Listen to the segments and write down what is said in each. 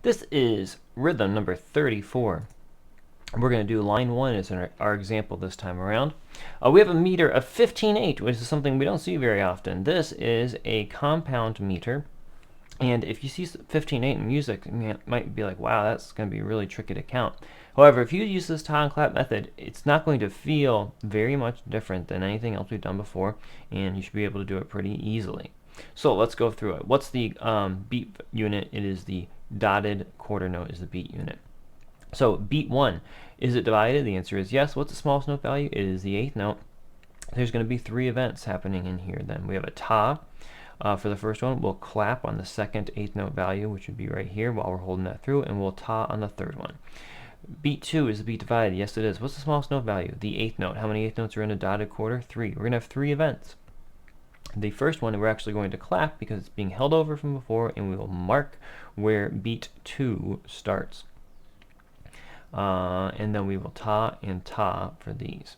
This is rhythm number 34. We're going to do line 1 as our example this time around. We have a meter of 15/8, which is something we don't see very often. This is a compound meter. And if you see 15/8 in music, you might be like, wow, that's going to be really tricky to count. However, if you use this tie and clap method, it's not going to feel very much different than anything else we've done before, and you should be able to do it pretty easily. So let's go through it. What's the beat unit? It is the dotted quarter note is the beat unit. So beat 1, is it divided? The answer is yes. What's the smallest note value? It is the 8th note. There's going to be 3 events happening in here then. We have a ta. For the first one, we'll clap on the second 8th note value, which would be right here while we're holding that through, and we'll ta on the third one. Beat 2, is the beat divided? Yes, it is. What's the smallest note value? The 8th note. How many 8th notes are in a dotted quarter? 3. We're going to have 3 events. The first one, we're actually going to clap because it's being held over from before, and we will mark where beat 2 starts. And then we will ta and ta for these.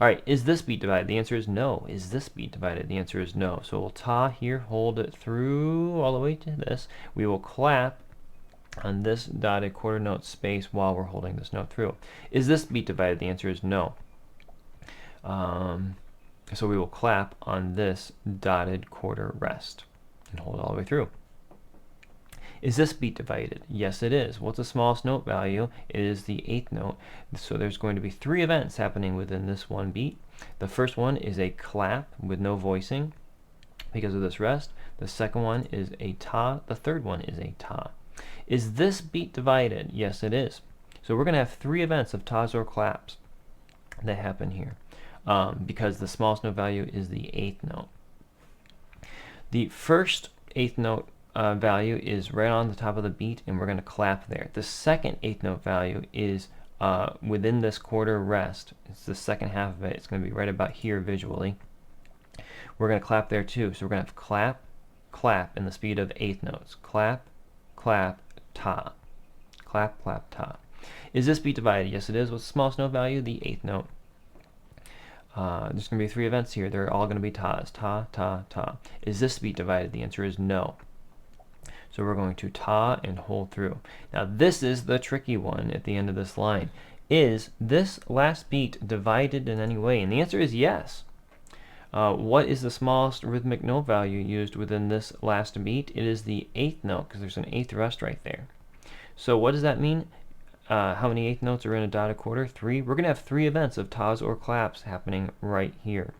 All right, is this beat divided? The answer is no. Is this beat divided? The answer is no. So we'll ta here, hold it through all the way to this. We will clap on this dotted quarter note space while we're holding this note through. Is this beat divided? The answer is no. So we will clap on this dotted quarter rest and hold it all the way through. Is this beat divided? Yes, it is. What's the smallest note value? It is the 8th note. So there's going to be 3 events happening within this one beat. The first one is a clap with no voicing because of this rest. The second one is a ta. The third one is a ta. Is this beat divided? Yes, it is. So we're going to have 3 events of tas or claps that happen here because the smallest note value is the 8th note. The first 8th note value is right on the top of the beat, and we're going to clap there. The second 8th note value is within this quarter rest. It's the second half of it. It's going to be right about here visually. We're going to clap there too. So we're going to have clap, clap in the speed of 8th notes. Clap, clap, ta. Clap, clap, ta. Is this beat divided? Yes, it is. What's the smallest note value? The 8th note. There's going to be 3 events here. They're all going to be tas. Ta, ta, ta. Is this beat divided? The answer is no. So we're going to ta and hold through. Now this is the tricky one at the end of this line. Is this last beat divided in any way? And the answer is yes. What is the smallest rhythmic note value used within this last beat? It is the 8th note because there's an 8th rest right there. So what does that mean? How many 8th notes are in a dotted quarter? 3. We're going to have 3 events of tas or claps happening right here.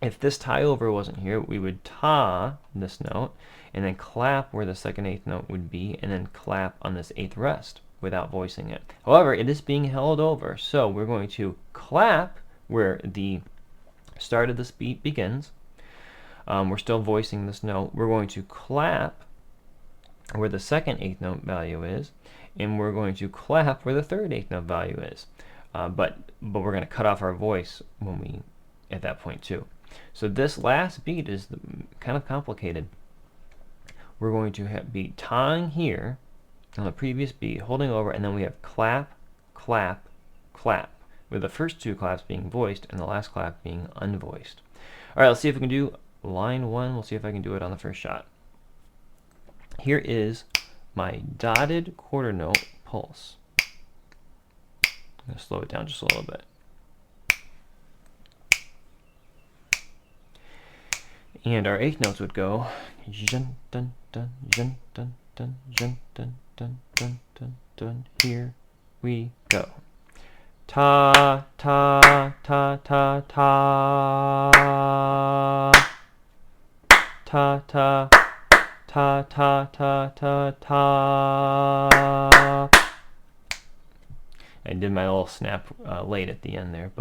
If this tie over wasn't here, we would ta this note and then clap where the second 8th note would be and then clap on this 8th rest without voicing it. However, it is being held over, so we're going to clap where the start of this beat begins. We're still voicing this note. We're going to clap where the second 8th note value is, and we're going to clap where the third 8th note value is. But we're going to cut off our voice when we at that point too. So this last beat is kind of complicated. We're going to be taing here on the previous beat, holding over, and then we have clap, clap, clap, with the first 2 claps being voiced and the last clap being unvoiced. All right, let's see if we can do line 1. We'll see if I can do it on the first shot. Here is my dotted quarter note pulse. I'm going to slow it down just a little bit. And our 8th notes would go jun dun dun jun dun dun jun dun dun dun dun dun. Here we go. Ta ta ta ta ta. Ta ta ta ta ta ta ta. I did my little snap late at the end there, but